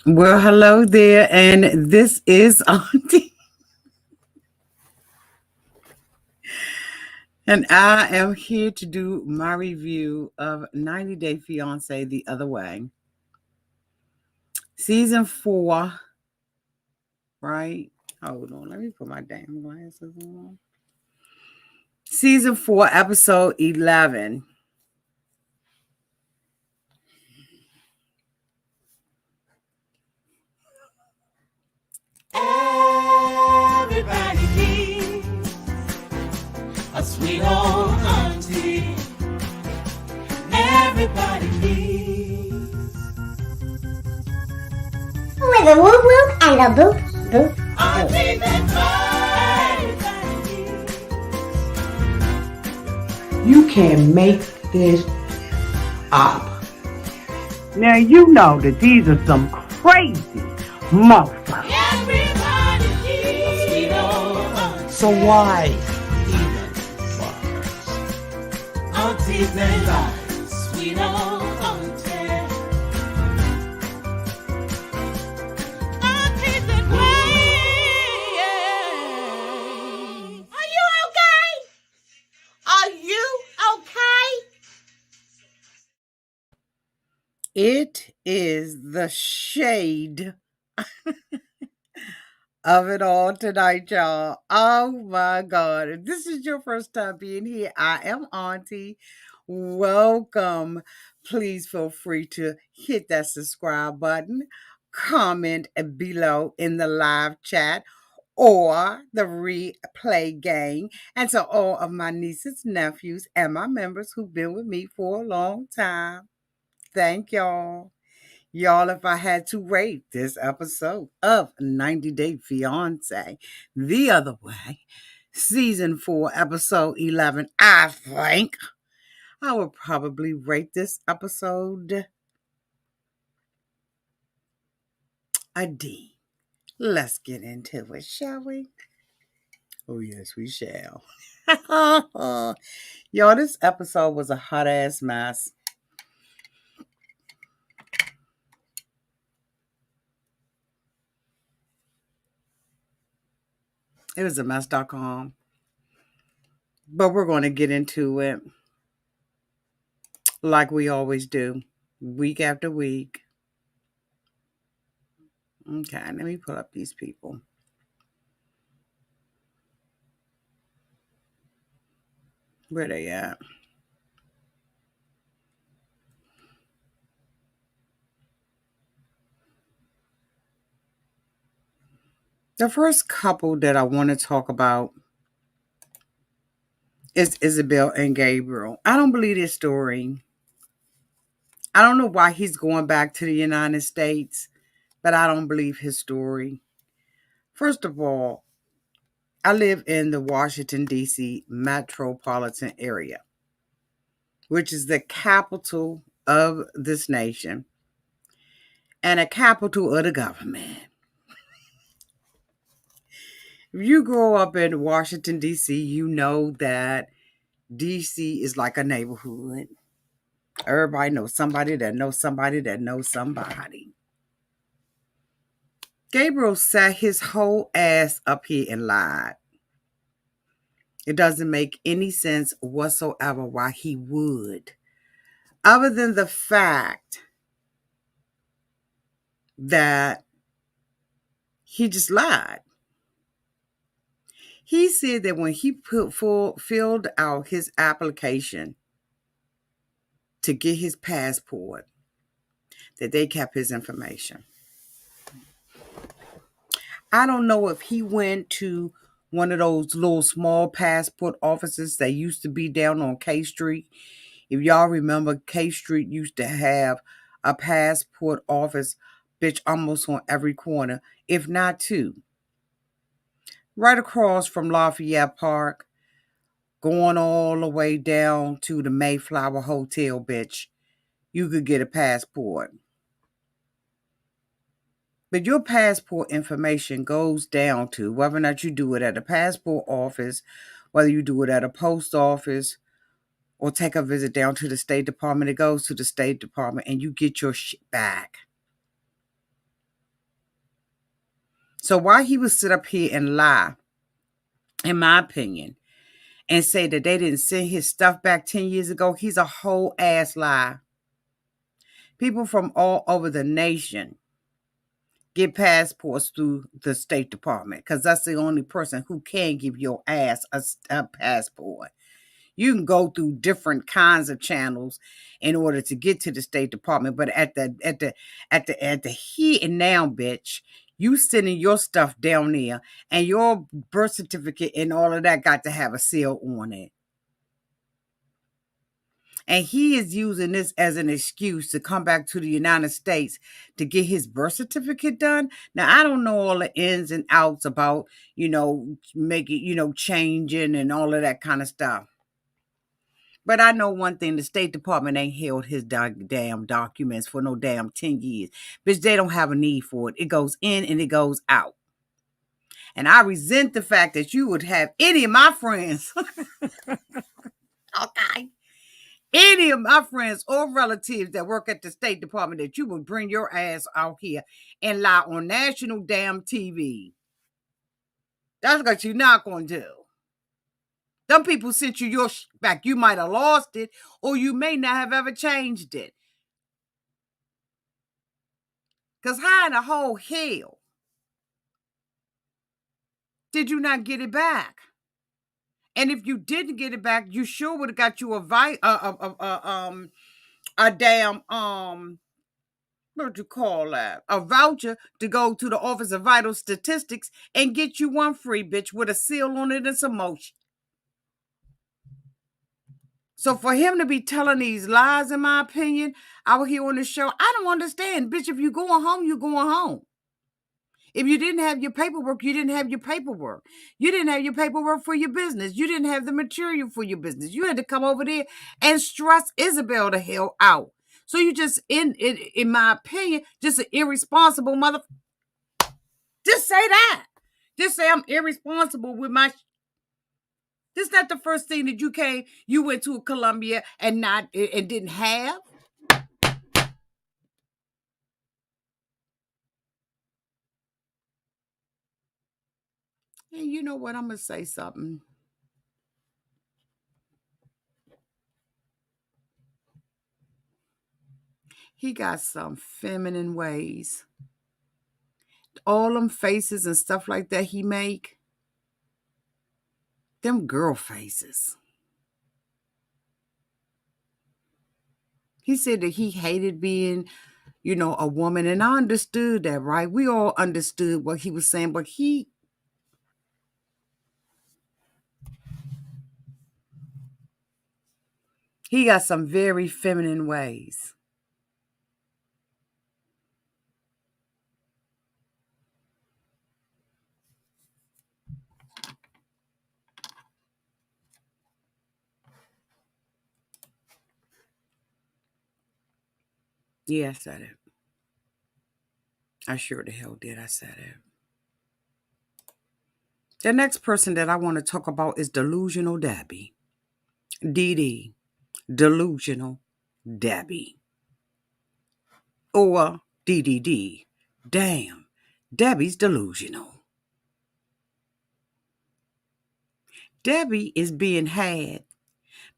Well, hello there, and this is Auntie, and I am here to do my review of 90 Day Fiance the Other Way. Season 4, right? Hold on, let me put my damn glasses on. Season 4, episode 11. Everybody needs a sweet old auntie. Everybody needs with a whoop whoop and a boop boop auntie boop. that everybody needs. You can make this up. Now you know that these are some crazy motherfuckers. Everybody needs a sweet old auntie. So why even bother? Aunties and lives, sweet old auntie. Aunties that wait. Are you okay? Are you okay? It is the shade of it all tonight, y'all. Oh my God. If this is your first time being here, I am Auntie. Welcome. Please feel free to hit that subscribe button, comment below in the live chat or the replay gang. And to all of my nieces, nephews, and my members who've been with me for a long time, thank y'all. Y'all, if I had to rate this episode of 90 Day Fiance the other way, season 4, episode 11, I think I would probably rate this episode a D. Let's get into it, shall we? Oh, yes, we shall. Y'all, this episode was a hot ass mess. It was a mess.com. But we're going to get into it like we always do, week after week. Okay, let me pull up these people. Where they at? The first couple that I want to talk about is Isabel and Gabriel. I don't believe this story. I don't know why he's going back to the United States, but I don't believe his story. First of all, I live in the Washington, D.C. metropolitan area, which is the capital of this nation and a capital of the government. If you grow up in Washington, D.C., you know that D.C. is like a neighborhood. Everybody knows somebody that knows somebody that knows somebody. Gabriel sat his whole ass up here and lied. It doesn't make any sense whatsoever why he would, other than the fact that he just lied. He said that when he filled out his application to get his passport, that they kept his information. I don't know if he went to one of those little small passport offices that used to be down on K Street. If y'all remember, K Street used to have a passport office, bitch, almost on every corner, if not two. Right across from Lafayette Park, going all the way down to the Mayflower Hotel, bitch, you could get a passport. But your passport information goes down to whether or not you do it at a passport office, whether you do it at a post office, or take a visit down to the State Department. It goes to the State Department and you get your shit back. So why he would sit up here and lie, in my opinion, and say that they didn't send his stuff back 10 years ago, he's a whole ass lie. People from all over the nation get passports through the State Department because that's the only person who can give your ass a passport. You can go through different kinds of channels in order to get to the State Department, but at the here and now, bitch, you sending your stuff down there, and your birth certificate and all of that got to have a seal on it. And he is using this as an excuse to come back to the United States to get his birth certificate done. Now, I don't know all the ins and outs about, making, changing and all of that kind of stuff. But I know one thing, the State Department ain't held his damn documents for no damn 10 years. Bitch, they don't have a need for it. It goes in and it goes out. And I resent the fact that you would have any of my friends, okay, any of my friends or relatives that work at the State Department, that you would bring your ass out here and lie on national damn TV. That's what you're not going to do. Them people sent you your back. You might have lost it, or you may not have ever changed it. Because how in the whole hell did you not get it back? And if you didn't get it back, you sure would have got you a damn what you call that? A voucher to go to the Office of Vital Statistics and get you one free, bitch, with a seal on it and some motion. So for him to be telling these lies, in my opinion, out here on the show, I don't understand. Bitch, if you're going home, you're going home. If you didn't have your paperwork, you didn't have your paperwork. You didn't have your paperwork for your business. You didn't have the material for your business. You had to come over there and stress Isabel the hell out. So you just, in my opinion, just an irresponsible mother. Just say that. Just say I'm irresponsible with my. This is not the first thing that you went to Colombia and didn't have. And you know what? I'm going to say something. He got some feminine ways. All them faces and stuff like that he make, them girl faces. He said that he hated being, a woman. And I understood that, right? We all understood what he was saying, but he got some very feminine ways. Yeah, I said it. I sure the hell did. I said it. The next person that I want to talk about is Delusional Debbie. DD. Delusional Debbie. Or DDD. Damn. Debbie's delusional. Debbie is being had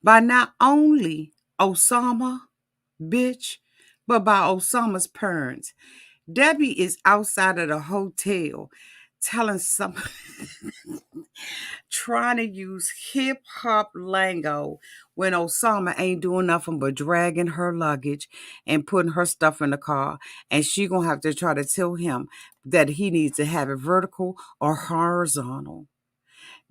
by not only Ossama, bitch, but by Ossama's parents. Debbie is outside of the hotel telling somebody, trying to use hip hop lingo when Ossama ain't doing nothing but dragging her luggage and putting her stuff in the car. And she gonna have to try to tell him that he needs to have it vertical or horizontal.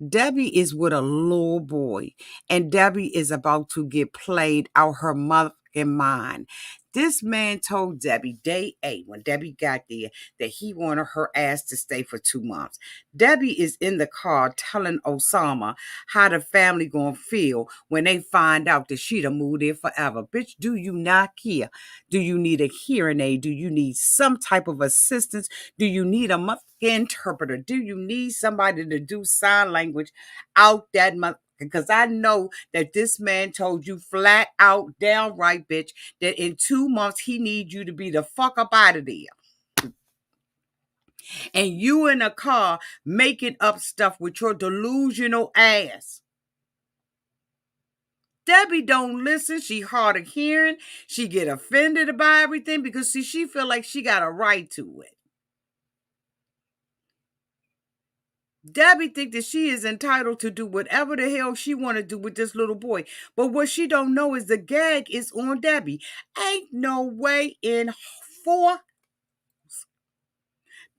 Debbie is with a little boy, and Debbie is about to get played out her motherfucking mind. This man told Debbie day 8, when Debbie got there, that he wanted her ass to stay for 2 months. Debbie is in the car telling Ossama how the family gonna feel when they find out that she done moved there forever. Bitch, do you not care? Do you need a hearing aid? Do you need some type of assistance? Do you need a motherfucking interpreter? Do you need somebody to do sign language out that month? Because I know that this man told you flat out, downright, bitch, that in 2 months he needs you to be the fuck up out of there. And you in a car making up stuff with your delusional ass. Debbie don't listen. She hard of hearing. She get offended by everything because see, she feel like she got a right to it. Debbie think that she is entitled to do whatever the hell she want to do with this little boy. But what she don't know is the gag is on Debbie. Ain't no way in four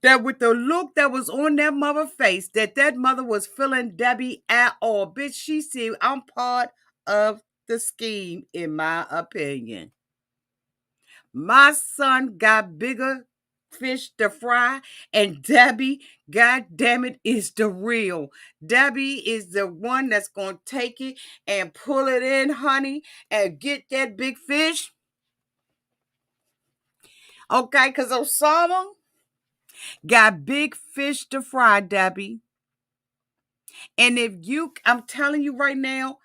that with the look that was on that mother face, that mother was feeling Debbie at all. Bitch, she said, I'm part of the scheme, in my opinion. My son got bigger fish to fry, and Debbie, god damn it, is the real. Debbie is the one that's going to take it and pull it in, honey, and get that big fish. Okay, because Ossama got big fish to fry, Debbie. And if you, I'm telling you right now,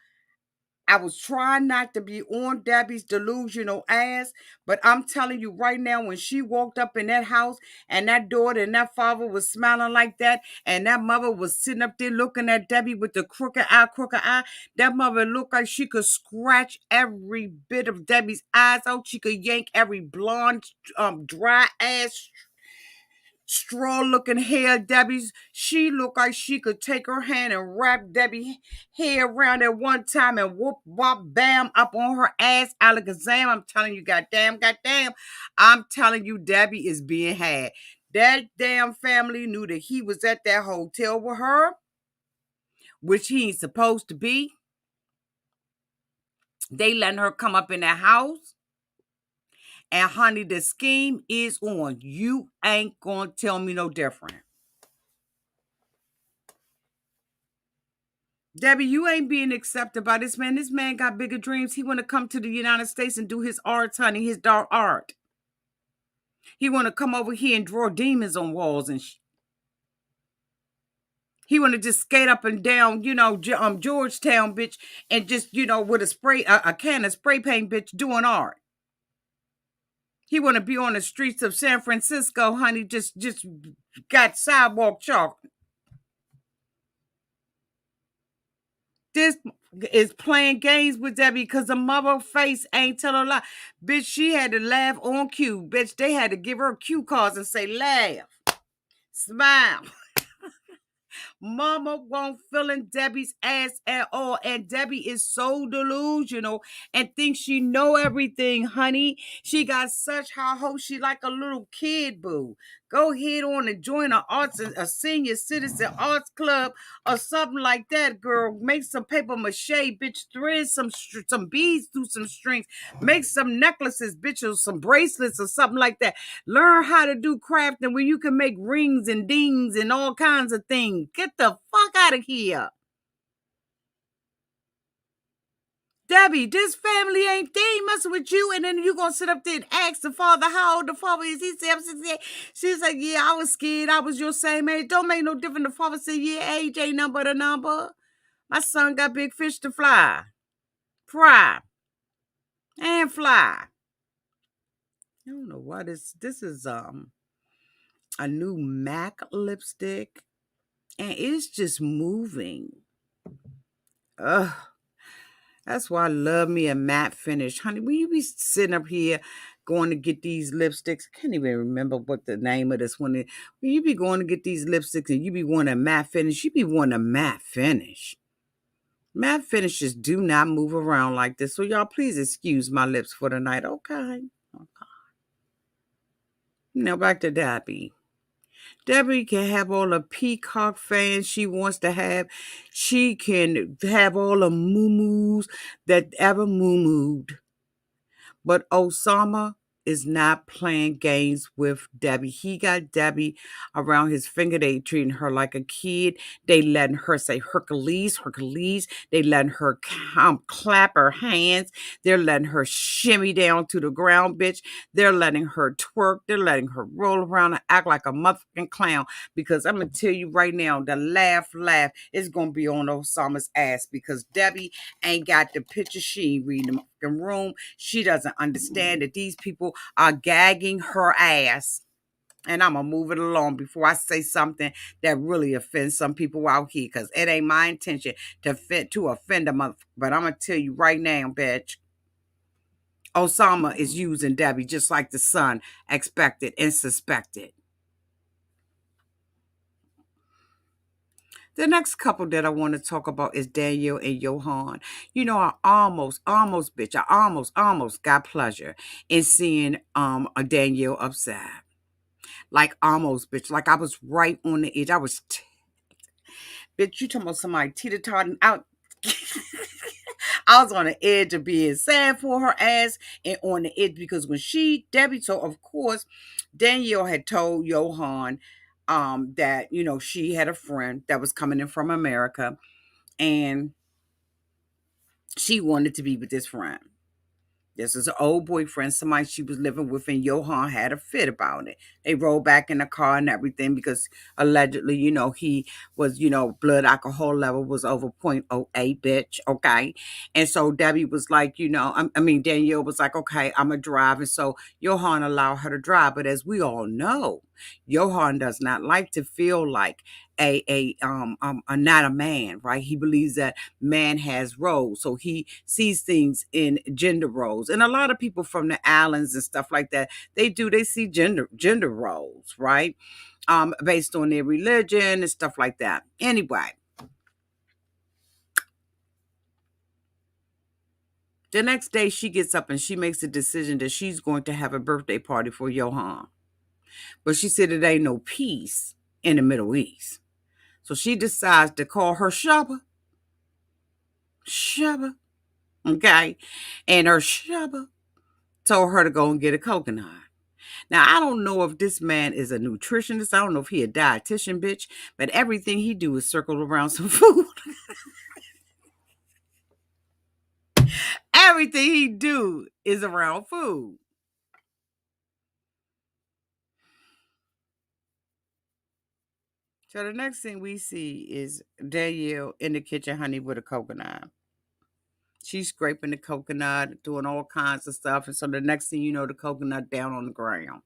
I was trying not to be on Debbie's delusional ass, but I'm telling you right now, when she walked up in that house and that daughter and that father was smiling like that, and that mother was sitting up there looking at Debbie with the crooked eye, that mother looked like she could scratch every bit of Debbie's eyes out. She could yank every blonde, dry ass straw looking hair Debbie's. She looked like she could take her hand and wrap Debbie's hair around at one time and whoop wop bam up on her ass alakazam. I'm telling you, goddamn. I'm telling you, Debbie is being had. That damn family knew that he was at that hotel with her, which he ain't supposed to be. They letting her come up in that house. And honey, the scheme is on. You ain't gonna tell me no different. Debbie, you ain't being accepted by this man. This man got bigger dreams. He want to come to the United States and do his art, honey, his dark art. He want to come over here and draw demons on walls and He want to just skate up and down, Georgetown, bitch, and just, with a can of spray paint, bitch, doing art. He want to be on the streets of San Francisco, honey, just got sidewalk chalk. This is playing games with Debbie because the mother face ain't tell a lie. Bitch, she had to laugh on cue. Bitch, they had to give her cue cards and say, laugh, smile. Mama won't feeling Debbie's ass at all. And Debbie is so delusional and thinks she know everything, honey. She got such high hopes. She like a little kid, boo. Go ahead on and join a senior citizen arts club or something like that, girl. Make some paper mache, bitch. Thread some beads through some strings. Make some necklaces, bitch, or some bracelets or something like that. Learn how to do crafting where you can make rings and dings and all kinds of things. Get the fuck out of here. Debbie, this family ain't they messing with you, and then you gonna sit up there and ask the father how old the father is. He said, I'm 68. She's like, yeah, I was scared. I was your same age. Don't make no difference. The father said, yeah, age ain't number the number. My son got big fish to fry, and fly. I don't know what this is. A new MAC lipstick, and it's just moving. Ugh. That's why I love me a matte finish. Honey, when you be sitting up here going to get these lipsticks, I can't even remember what the name of this one is. When you be going to get these lipsticks and you be wanting a matte finish, you be wanting a matte finish. Matte finishes do not move around like this. So y'all please excuse my lips for the night. Okay. Now back to Debbie. Debbie can have all the peacock fans she wants to have. She can have all the moo-moos that ever moo-mooed. But Ossama is not playing games with Debbie. He got Debbie around his finger. They treating her like a kid. They letting her say Hercules. They letting her clap her hands. They're letting her shimmy down to the ground, bitch. They're letting her twerk. They're letting her roll around and act like a motherfucking clown. Because I'm going to tell you right now, the laugh is going to be on Ossama's ass because Debbie ain't got the picture. She ain't reading the room. She doesn't understand that these people are gagging her ass. And I'm going to move it along before I say something that really offends some people out here, because it ain't my intention to offend a mother. But I'm going to tell you right now, bitch, Ossama is using Debbie just like the son expected and suspected. The next couple that I want to talk about is Danielle and Yohan. You know, I bitch, I almost got pleasure in seeing a Danielle upset. Like almost, bitch. Like I was right on the edge. Bitch, you talking about somebody teeter-totting out. I was on the edge of being sad for her ass and on the edge because when Debbie told, of course, Danielle had told Yohan that, you know, she had a friend that was coming in from America and she wanted to be with this friend. This is an old boyfriend, somebody she was living with, and Yohan had a fit about it. They rolled back in the car and everything because allegedly, you know, he was, you know, blood alcohol level was over 0.08, bitch, okay? And so Debbie was like, you know, Danielle was like, okay, I'm a drive. And so Yohan allowed her to drive. But as we all know, Yohan does not like to feel like not a man, right? He believes that man has roles, so he sees things in gender roles. And a lot of people from the islands and stuff like that, they see gender roles, right? Based on their religion and stuff like that. Anyway, the next day she gets up and she makes a decision that she's going to have a birthday party for Yohan. But she said it ain't no peace in the Middle East. So she decides to call her Shaba. Okay? And her Shaba told her to go and get a coconut. Now, I don't know if this man is a nutritionist. I don't know if he a dietitian, bitch. But everything he do is circled around some food. Everything he do is around food. So the next thing we see is Danielle in the kitchen, honey, with a coconut. She's scraping the coconut, doing all kinds of stuff. And so the next thing you know, the coconut down on the ground.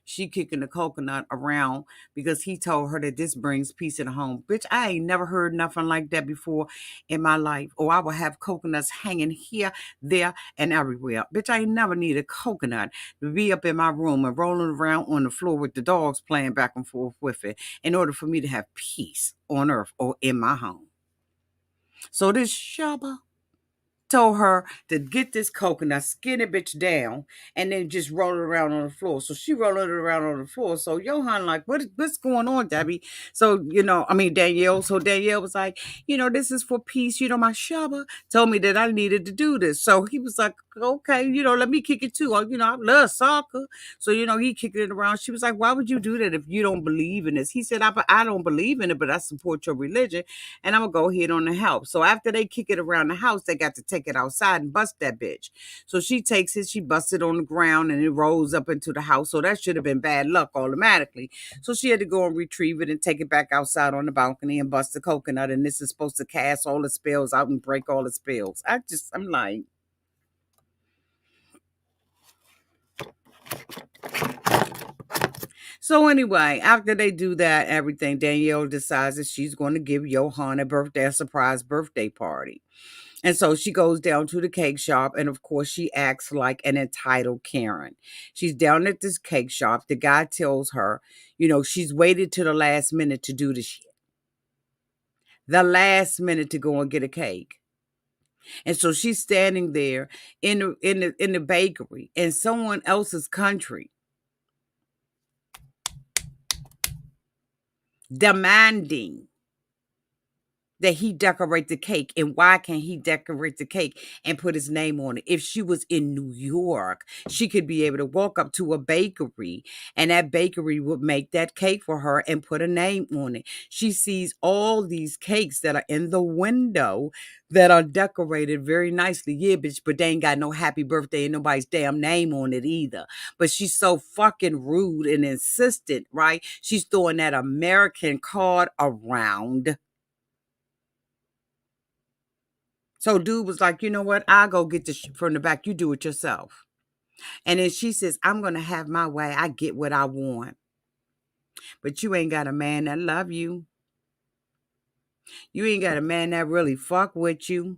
She kicking the coconut around because he told her that this brings peace in the home. Bitch, I ain't never heard nothing like that before in my life. Or I will have coconuts hanging here, there, and everywhere. Bitch, I ain't never need a coconut to be up in my room and rolling around on the floor with the dogs playing back and forth with it in order for me to have peace on earth or in my home. So this Shaba told her to get this coconut, skin it bitch down, and then just roll it around on the floor. So she rolled it around on the floor. So Yohan like, what's going on, Debbie? So, Danielle. So Danielle was like, this is for peace. My Shaba told me that I needed to do this. So he was like, okay, let me kick it too. I love soccer. So, he kicked it around. She was like, why would you do that if you don't believe in this? He said, I don't believe in it, but I support your religion. And I'm going to go ahead on the help. So after they kick it around the house, they got to take it outside and bust that bitch. So she takes it, she busts it on the ground and it rolls up into the house. So that should have been bad luck automatically. So she had to go and retrieve it and take it back outside on the balcony and bust the coconut. And this is supposed to cast all the spells out and break all the spells. I'm like, so anyway, after they do that, everything, Danielle decides that she's going to give Yohan a surprise birthday party. And so she goes down to the cake shop, and of course, she acts like an entitled Karen. She's down at this cake shop. The guy tells her, she's waited to the last minute to do the shit. The last minute to go and get a cake. And so she's standing there in the bakery in someone else's country, demanding that he decorate the cake. And why can't he decorate the cake and put his name on it? If she was in New York, she could be able to walk up to a bakery and that bakery would make that cake for her and put a name on it. She sees all these cakes that are in the window that are decorated very nicely. Yeah, bitch, but they ain't got no happy birthday and nobody's damn name on it either. But she's so fucking rude and insistent, right? She's throwing that American card around. So dude was like, you know what? I'll go get this from the back. You do it yourself. And then she says, I'm going to have my way. I get what I want. But you ain't got a man that love you. You ain't got a man that really fuck with you.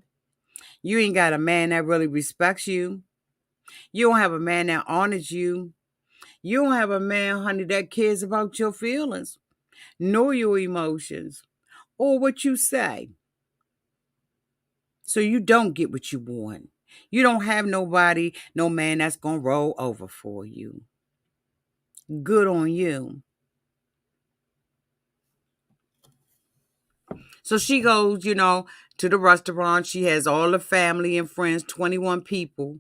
You ain't got a man that really respects you. You don't have a man that honors you. You don't have a man, honey, that cares about your feelings, nor your emotions, or what you say. So you don't get what you want. You don't have nobody, no man that's going to roll over for you. Good on you. So she goes, to the restaurant. She has all the family and friends, 21 people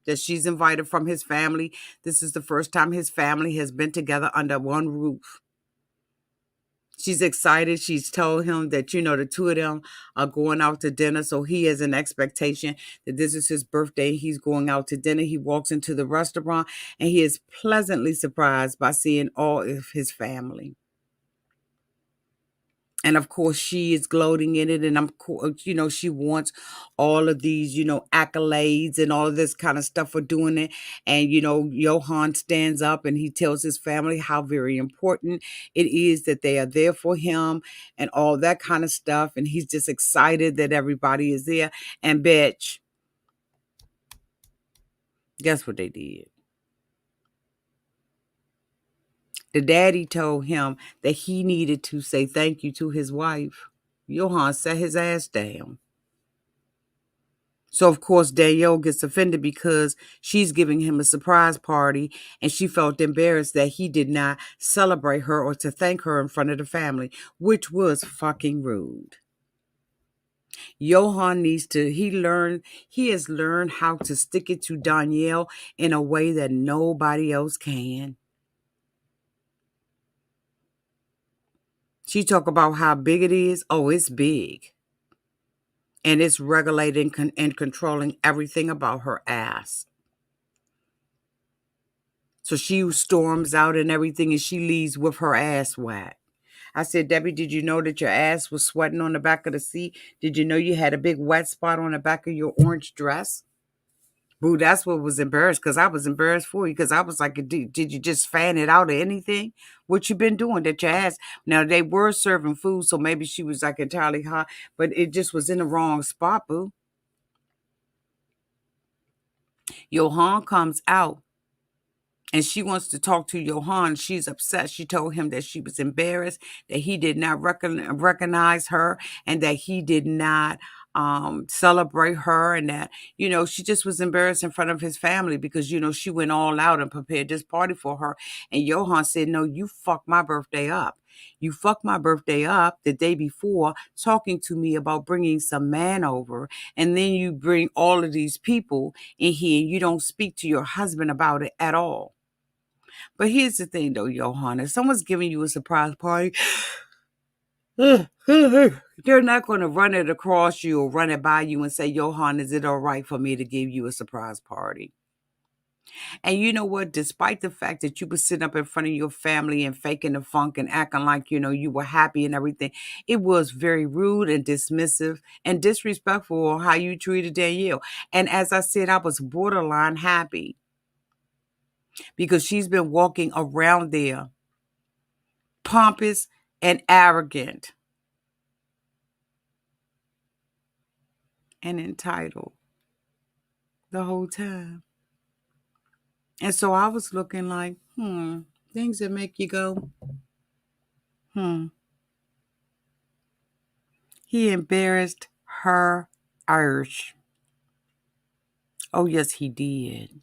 that she's invited from his family. This is the first time his family has been together under one roof. She's excited. She's told him that, the two of them are going out to dinner. So he has an expectation that this is his birthday. He's going out to dinner. He walks into the restaurant and he is pleasantly surprised by seeing all of his family. And of course, she is gloating in it. And she wants all of these, accolades and all of this kind of stuff for doing it. And, Yohan stands up and he tells his family how very important it is that they are there for him and all that kind of stuff. And he's just excited that everybody is there. And bitch, guess what they did? The daddy told him that he needed to say thank you to his wife. Yohan sat his ass down. So, of course, Danielle gets offended because she's giving him a surprise party and she felt embarrassed that he did not celebrate her or to thank her in front of the family, which was fucking rude. Yohan he has learned how to stick it to Danielle in a way that nobody else can. She talk about how big it is. Oh, it's big. And it's regulating and controlling everything about her ass. So she storms out and everything and she leaves with her ass wet. I said, Debbie, did you know that your ass was sweating on the back of the seat? Did you know you had a big wet spot on the back of your orange dress? Boo, that's what was embarrassed because I was embarrassed for you because I was like, did you just fan it out or anything? What you been doing that your ass? Now, they were serving food, so maybe she was like entirely hot, but it just was in the wrong spot, boo. Yohan comes out and she wants to talk to Yohan. She's upset. She told him that she was embarrassed, that he did not recognize her, and that he did not celebrate her, and that, she just was embarrassed in front of his family because, she went all out and prepared this party for her. And Yohan said, no, you fucked my birthday up. You fucked my birthday up the day before talking to me about bringing some man over. And then you bring all of these people in here and you don't speak to your husband about it at all. But here's the thing, though, Yohan. If someone's giving you a surprise party, they're not going to run it across you or run it by you and say, Yohan, is it all right for me to give you a surprise party? And you know what? Despite the fact that you were sitting up in front of your family and faking the funk and acting like, you were happy and everything, it was very rude and dismissive and disrespectful how you treated Danielle. And as I said, I was borderline happy because she's been walking around there pompous and arrogant and entitled the whole time. And so I was looking like, things that make you go, He embarrassed her urge. Oh, yes, he did.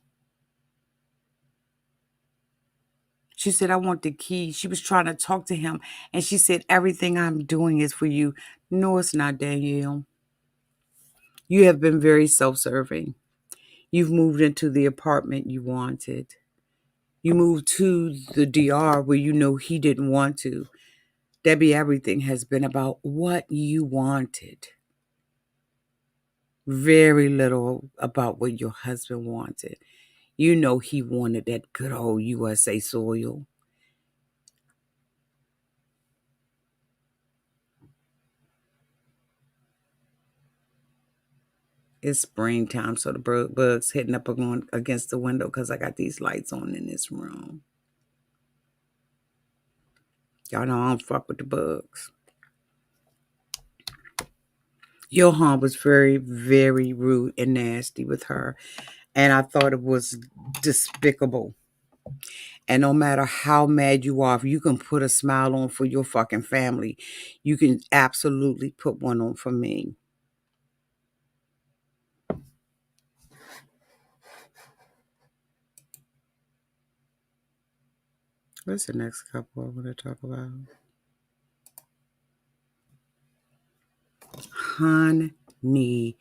She said, I want the key. She was trying to talk to him. And she said, everything I'm doing is for you. No, it's not, Danielle. You have been very self-serving. You've moved into the apartment you wanted. You moved to the DR where you know he didn't want to. Debbie, everything has been about what you wanted. Very little about what your husband wanted. You know he wanted that good old USA soil. It's springtime, so the bugs hitting up against the window because I got these lights on in this room. Y'all know I don't fuck with the bugs. Yohan was very, very rude and nasty with her, and I thought it was despicable. And no matter how mad you are, if you can put a smile on for your fucking family, you can absolutely put one on for me. What's the next couple I want to talk about? Honey,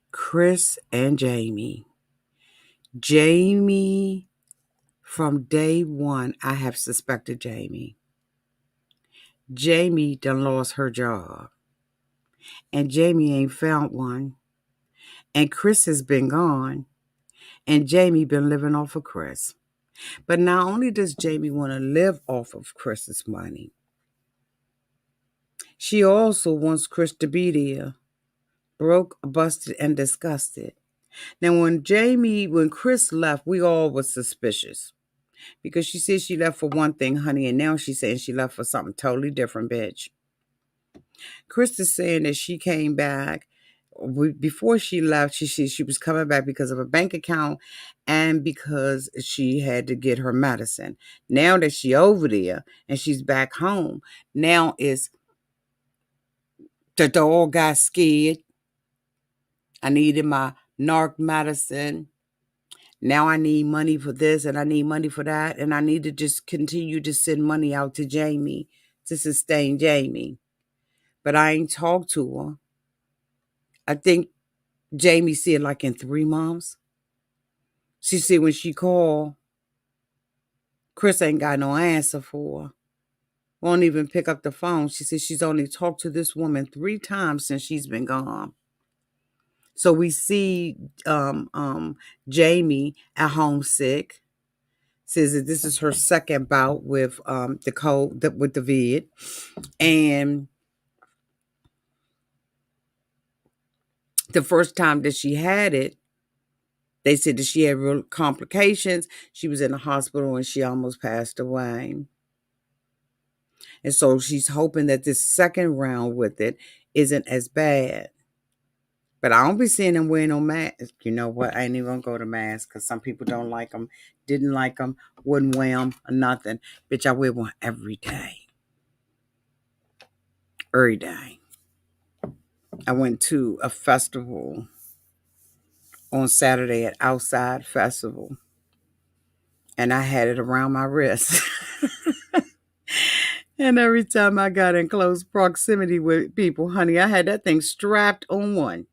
Kris and Jeymi. Jeymi, from day one, I have suspected Jeymi. Jeymi done lost her job. And Jeymi ain't found one. And Kris has been gone. And Jeymi been living off of Kris. But not only does Jeymi want to live off of Kris's money, she also wants Kris to be there, broke, busted, and disgusted. Now, when Kris left, we all were suspicious because she said she left for one thing, honey, and now she's saying she left for something totally different, bitch. Kris is saying that she came back. Before she left, she was coming back because of a bank account and because she had to get her medicine. Now that she over there and she's back home, now it's the dog got scared. I needed my narc medicine. Now I need money for this and I need money for that. And I need to just continue to send money out to Jeymi to sustain Jeymi. But I ain't talked to her. I think Jeymi said like in 3 months. She said when she called, Kris ain't got no answer for her. Won't even pick up the phone. She said she's only talked to this woman 3 times since she's been gone. So we see Jeymi at home sick. Says that this is her second bout with the cold, with the vid. And the first time that she had it, they said that she had real complications. She was in the hospital and she almost passed away. And so she's hoping that this second round with it isn't as bad. But I don't be seeing them wearing no mask. You know what? I ain't even gonna go to mask because some people don't like them, didn't like them, wouldn't wear them or nothing. Bitch, I wear one every day. Every day. I went to a festival on Saturday at Outside Festival. And I had it around my wrist. And every time I got in close proximity with people, honey, I had that thing strapped on one.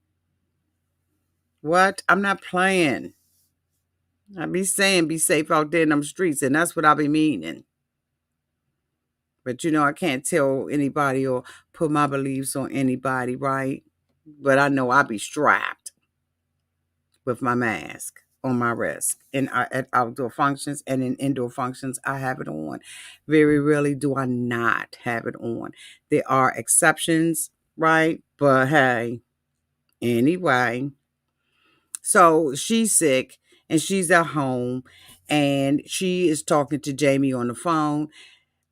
What? I'm not playing. I be saying be safe out there in them streets, and that's what I be meaning. But you know, I can't tell anybody or put my beliefs on anybody, right? But I know I be strapped with my mask on my wrist at outdoor functions and in indoor functions. I have it on. Very rarely do I not have it on. There are exceptions, right? But hey, anyway. So she's sick and she's at home and she is talking to Jeymi on the phone.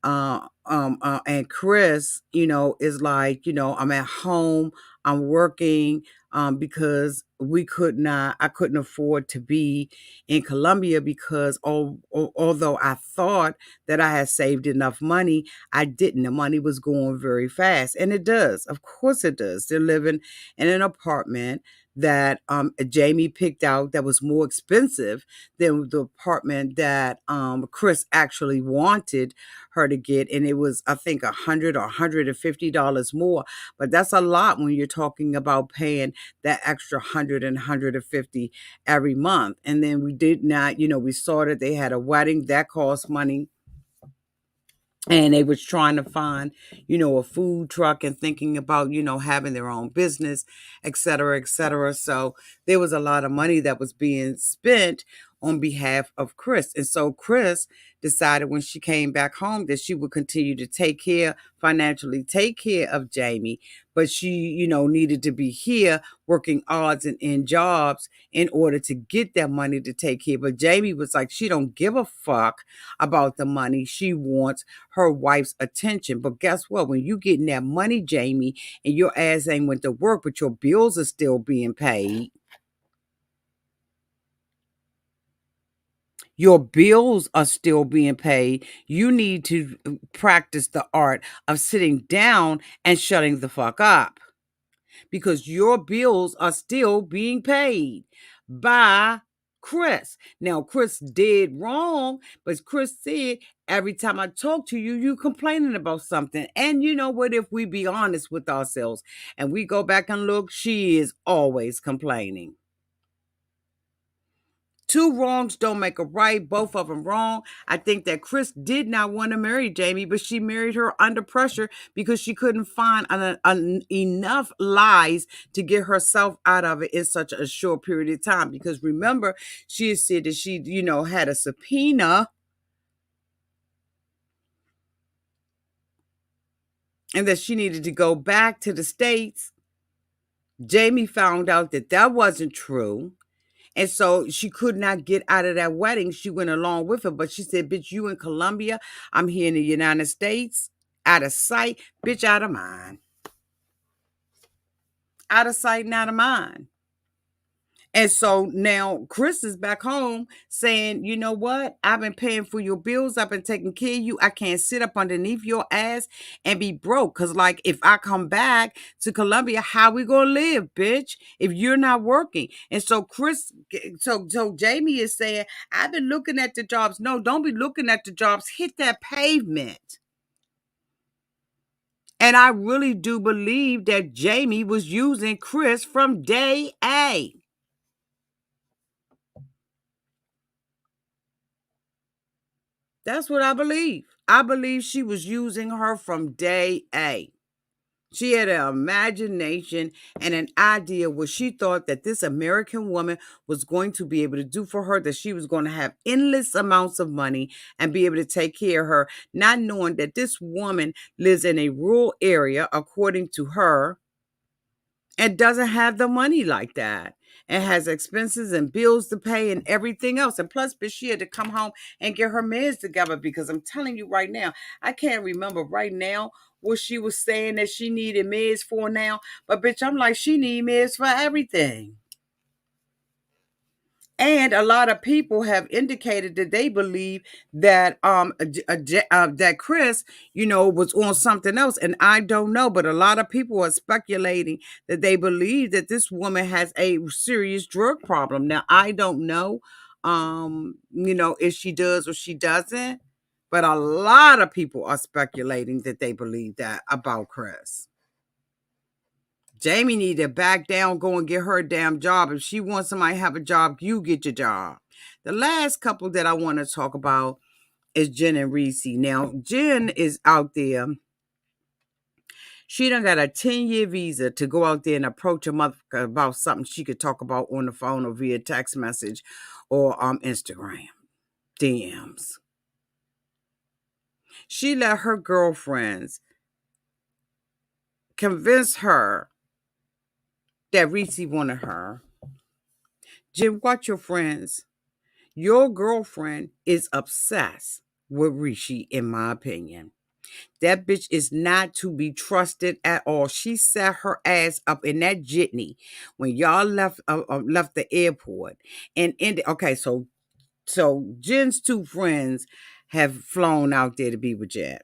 And Kris, is like, I'm at home, I'm working, because I couldn't afford to be in Colombia because although I thought that I had saved enough money, I didn't. The money was going very fast. And it does. Of course it does. They're living in an apartment that Jeymi picked out that was more expensive than the apartment that Kris actually wanted her to get. And it was, I think, $100 or $150 more. But that's a lot when you're talking about paying that extra $100 and $150 every month. And then we did not, we saw that they had a wedding that cost money. And they was trying to find, a food truck and thinking about, having their own business, et cetera, et cetera. So there was a lot of money that was being spent on behalf of Kris. And so Kris decided when she came back home that she would continue to financially take care of Jeymi, but she, needed to be here working odds and end jobs in order to get that money to take care. But Jeymi was like, she don't give a fuck about the money. She wants her wife's attention. But guess what? When you getting that money, Jeymi, and your ass ain't went to work, but your bills are still being paid, your bills are still being paid, you need to practice the art of sitting down and shutting the fuck up, because your bills are still being paid by Kris. Now, Kris did wrong, but Kris said, every time I talk to you, you complaining about something. And you know what? If we be honest with ourselves and we go back and look, she is always complaining. Two wrongs don't make a right, both of them wrong. I think that Kris did not want to marry Jeymi, but she married her under pressure because she couldn't find enough lies to get herself out of it in such a short period of time. Because remember, she had said that she, had a subpoena and that she needed to go back to the States. Jeymi found out that that wasn't true. And so she could not get out of that wedding. She went along with it, but she said, bitch, you in Colombia, I'm here in the United States, out of sight, bitch, out of mind. Out of sight and out of mind. And so now Kris is back home saying, you know what? I've been paying for your bills. I've been taking care of you. I can't sit up underneath your ass and be broke. Because, like, if I come back to Colombia, how we going to live, bitch, if you're not working? And so so Jeymi is saying, I've been looking at the jobs. No, don't be looking at the jobs. Hit that pavement. And I really do believe that Jeymi was using Kris from day A. That's what I believe. I believe she was using her from day A. She had an imagination and an idea what she thought that this American woman was going to be able to do for her, that she was going to have endless amounts of money and be able to take care of her, not knowing that this woman lives in a rural area, according to her, and doesn't have the money like that, and has expenses and bills to pay and everything else. And plus, bitch, she had to come home and get her meds together, because I'm telling you right now, I can't remember right now what she was saying that she needed meds for now. But bitch, I'm like, she need meds for everything. And a lot of people have indicated that they believe that that Kris, was on something else, and I don't know, but a lot of people are speculating that they believe that this woman has a serious drug problem. Now, I don't know, if she does or she doesn't, but a lot of people are speculating that they believe that about Kris. Jeymi need to back down, go and get her a damn job. If she wants somebody to have a job, you get your job. The last couple that I want to talk about is Jen and Rishi. Now, Jen is out there. She done got a 10-year visa to go out there and approach a motherfucker about something she could talk about on the phone or via text message or Instagram DMs. She let her girlfriends convince her that Rishi wanted her. Jen, watch your friends. Your girlfriend is obsessed with Rishi, in my opinion. That bitch is not to be trusted at all. She sat her ass up in that jitney when y'all left the airport. And okay, so Jen's two friends have flown out there to be with Jen.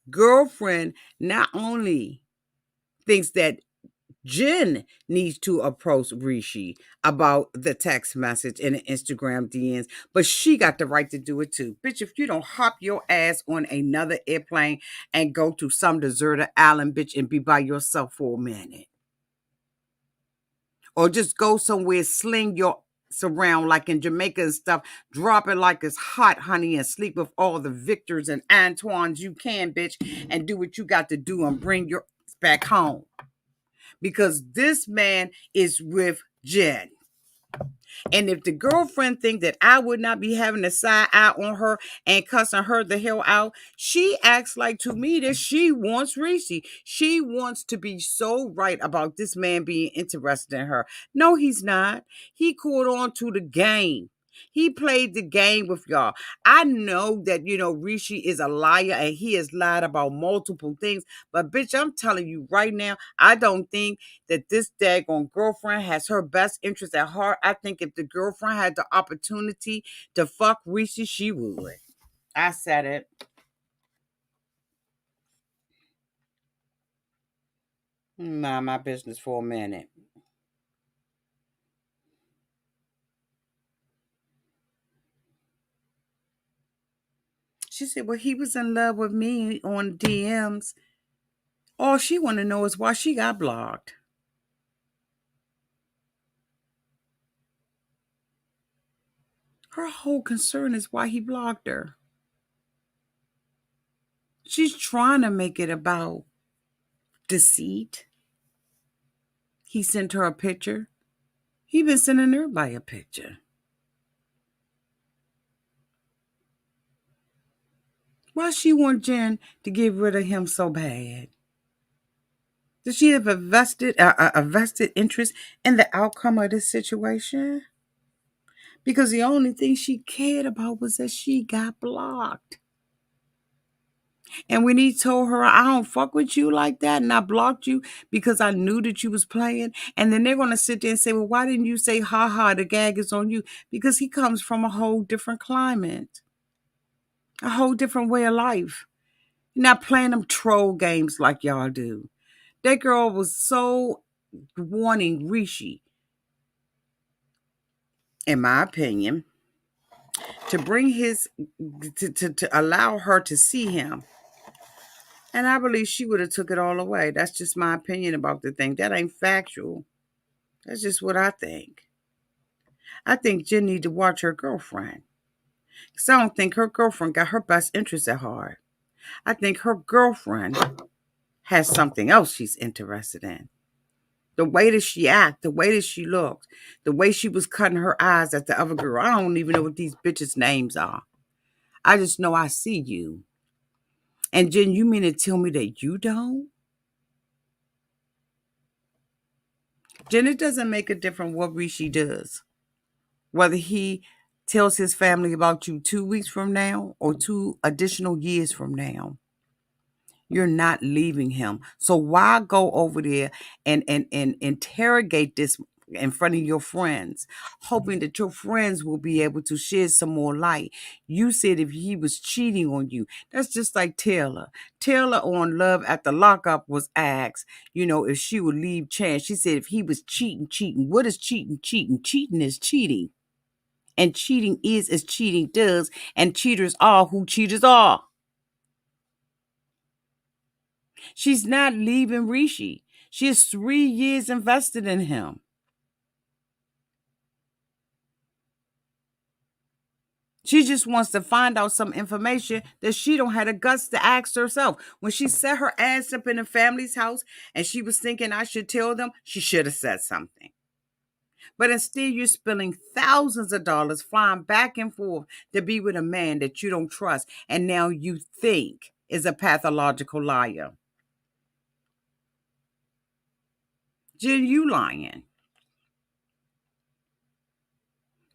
Girlfriend not only thinks that Jen needs to approach Rishi about the text message and the Instagram DMs, but she got the right to do it too. Bitch, if you don't hop your ass on another airplane and go to some deserted island, bitch, and be by yourself for a minute. Or just go somewhere, sling your around like in Jamaica and stuff, drop it like it's hot, honey, and sleep with all the Victors and Antoines you can, bitch, and do what you got to do and bring your back home. Because this man is with Jen. And if the girlfriend think that I would not be having a side eye on her and cussing her the hell out, she acts like to me that she wants Reese. She wants to be so right about this man being interested in her. No, he's not. He caught on to the game. He played the game with y'all. I know that, Rishi is a liar and he has lied about multiple things. But, bitch, I'm telling you right now, I don't think that this daggone girlfriend has her best interest at heart. I think if the girlfriend had the opportunity to fuck Rishi, she would. I said it. Mind my business for a minute. She said, well, he was in love with me on DMs. All she want to know is why she got blocked. Her whole concern is why he blocked her. She's trying to make it about deceit. He sent her a picture. He been sending everybody a picture. Why she want Jen to get rid of him so bad? Does she have a vested interest in the outcome of this situation? Because the only thing she cared about was that she got blocked. And when he told her, I don't fuck with you like that, and I blocked you because I knew that you was playing, and then they're going to sit there and say, well, why didn't you say, ha ha, the gag is on you? Because he comes from a whole different climate, a whole different way of life. You're not playing them troll games like y'all do. That girl was so wanting Rishi, in my opinion, to bring his to allow her to see him. And I believe she would have took it all away. That's just my opinion about the thing. That ain't factual. That's just what I think. I think Jen need to watch her girlfriend. Because I don't think her girlfriend got her best interest at heart. I think her girlfriend has something else she's interested in. The way that she act, the way that she looked, the way she was cutting her eyes at the other girl. I don't even know what these bitches' names are. I just know I see you. And Jen, you mean to tell me that you don't? Jen, it doesn't make a difference what Rishi does. Whether he tells his family about you 2 weeks from now or 2 additional years from now. You're not leaving him. So why go over there and interrogate this in front of your friends, hoping that your friends will be able to shed some more light? You said if he was cheating on you, that's just like Taylor. Taylor on Love at the Lockup was asked, if she would leave Chance. She said if he was cheating. What is cheating? Cheating is cheating. And cheating is as cheating does, and cheaters are who cheaters are. She's not leaving Rishi. She has 3 years invested in him. She just wants to find out some information that she don't have the guts to ask herself. When she set her ass up in the family's house and she was thinking I should tell them, she should have said something. But instead, you're spending thousands of dollars flying back and forth to be with a man that you don't trust, and now you think is a pathological liar. Jen, you lying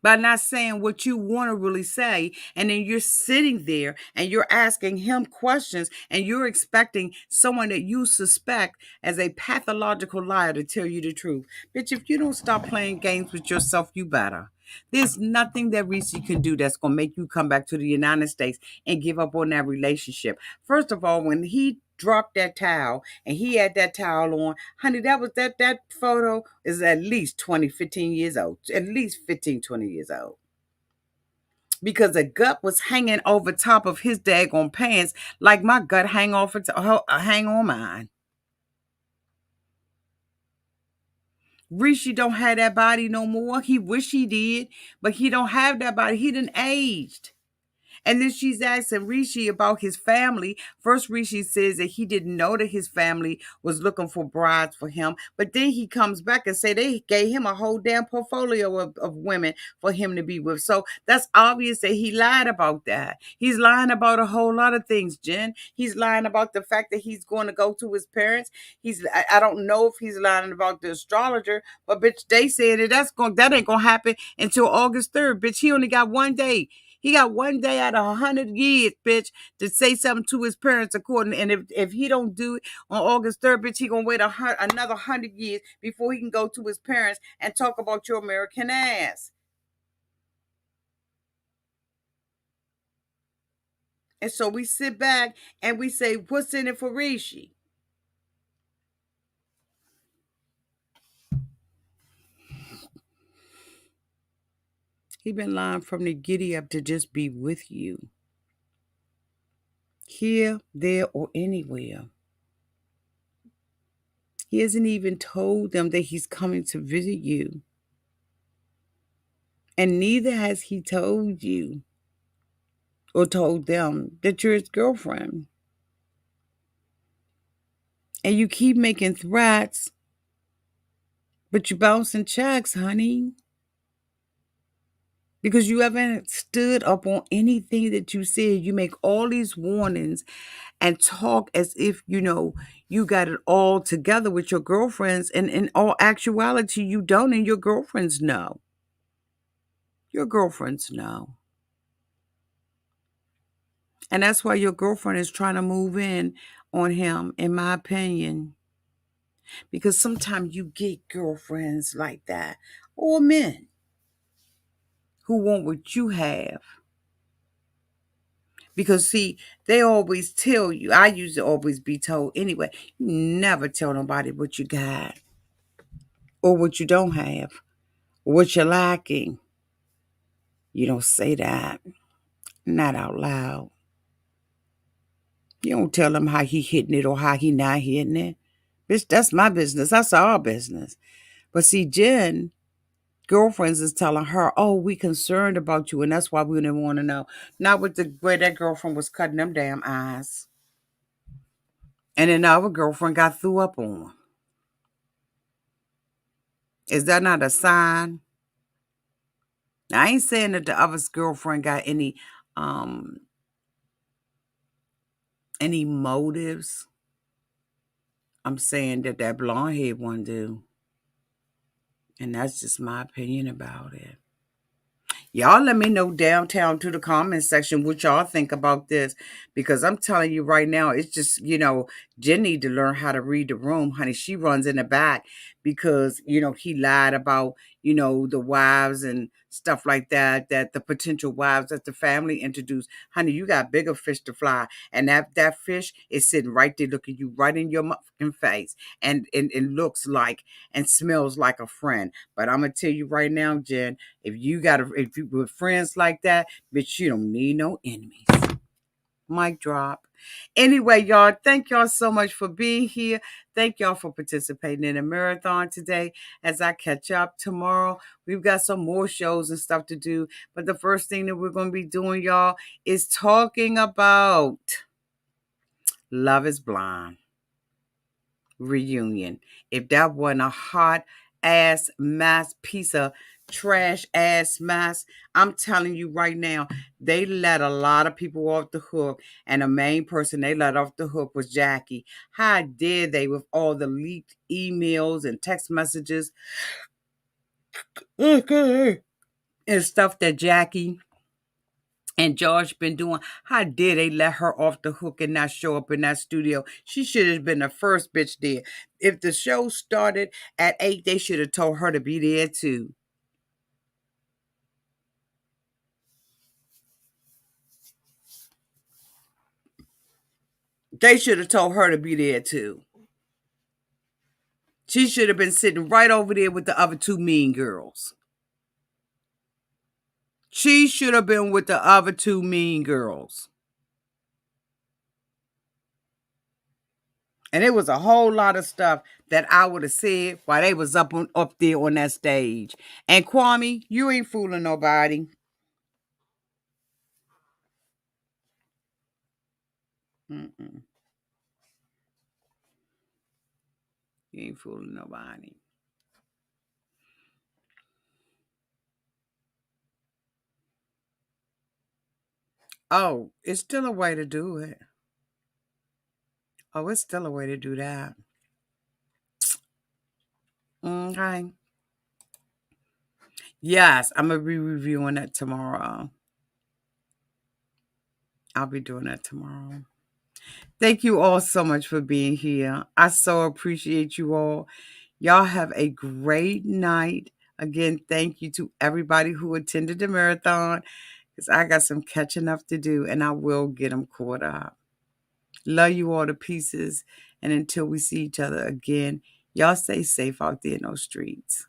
by not saying what you want to really say. And then you're sitting there and you're asking him questions and you're expecting someone that you suspect as a pathological liar to tell you the truth. Bitch, if you don't stop playing games with yourself, you better. There's nothing that Reese can do that's going to make you come back to the United States and give up on that relationship. First of all, when he dropped that towel and he had that towel on, honey, that photo is at least 20, 15 years old. At least 15, 20 years old. Because the gut was hanging over top of his daggone pants like my gut hang on mine. Rishi don't have that body no more. He wish he did, but he don't have that body. He done aged. And then she's asking Rishi about his family. First, Rishi says that he didn't know that his family was looking for brides for him. But then he comes back and say they gave him a whole damn portfolio of women for him to be with. So that's obvious that he lied about that. He's lying about a whole lot of things, Jen. He's lying about the fact that he's going to go to his parents. I don't know if he's lying about the astrologer, but bitch, they said that ain't gonna happen until August 3rd. Bitch, he only got 1 day. He got 1 day out of 100 years, bitch, to say something to his parents according. And if he don't do it on August 3rd, bitch, he gonna wait another 100 years before he can go to his parents and talk about your American ass. And so we sit back and we say, what's in it for Rishi? He been lying from the giddy up to just be with you. Here, there, or anywhere. He hasn't even told them that he's coming to visit you. And neither has he told you or told them that you're his girlfriend. And you keep making threats, but you bouncing checks, honey. Because you haven't stood up on anything that you said. You make all these warnings and talk as if, you got it all together with your girlfriends. And in all actuality, you don't, and your girlfriends know. Your girlfriends know. And that's why your girlfriend is trying to move in on him, in my opinion. Because sometimes you get girlfriends like that, or men who want what you have. Because, see, they always tell you, I used to always be told anyway, you never tell nobody what you got or what you don't have or what you're lacking. You don't say that, not out loud. You don't tell them how he hitting it or how he not hitting it. Bitch, that's my business. That's our business. But see, Jen, girlfriends is telling her, oh, we concerned about you, and that's why we didn't want to know. Not with the way that girlfriend was cutting them damn eyes. And then the other girlfriend got threw up on. Is that not a sign? Now, I ain't saying that the other girlfriend got any motives. I'm saying that blonde head one do. And that's just my opinion about it. Y'all let me know downtown to the comment section what y'all think about this. Because I'm telling you right now, it's just, Jen need to learn how to read the room, honey. She runs in the back because, he lied about, the wives and stuff like that the potential wives that the family introduced. Honey, you got bigger fish to fly. And that fish is sitting right there looking you right in your motherfucking face. And it looks like and smells like a friend. But I'm going to tell you right now, Jen, if you with friends like that, bitch, you don't need no enemies. Mic drop. Anyway, y'all, thank y'all so much for being here. Thank y'all for participating in the marathon today. As I catch up tomorrow, we've got some more shows and stuff to do. But the first thing that we're going to be doing, y'all, is talking about Love is Blind reunion. If that wasn't a hot ass mess, piece of trash ass mess, I'm telling you right now, they let a lot of people off the hook, and the main person they let off the hook was Jackie. How dare they, with all the leaked emails and text messages and stuff that Jackie and George been doing? How dare they let her off the hook and not show up in that studio? She should have been the first bitch there. If the show started at 8, they should have told her to be there too. They should have told her to be there too. She should have been sitting right over there with the other two mean girls. She should have been with the other two mean girls. And it was a whole lot of stuff that I would have said while they was up there on that stage. And Kwame, you ain't fooling nobody. Mm-mm. You ain't fooling nobody. Oh, it's still a way to do it. Oh, it's still a way to do that. Okay. Yes, I'm gonna be reviewing that tomorrow. I'll be doing that tomorrow. Thank you all so much for being here. I so appreciate you all. Y'all have a great night. Again, thank you to everybody who attended the marathon because I got some catching up to do and I will get them caught up. Love you all to pieces. And until we see each other again, y'all stay safe out there in those streets.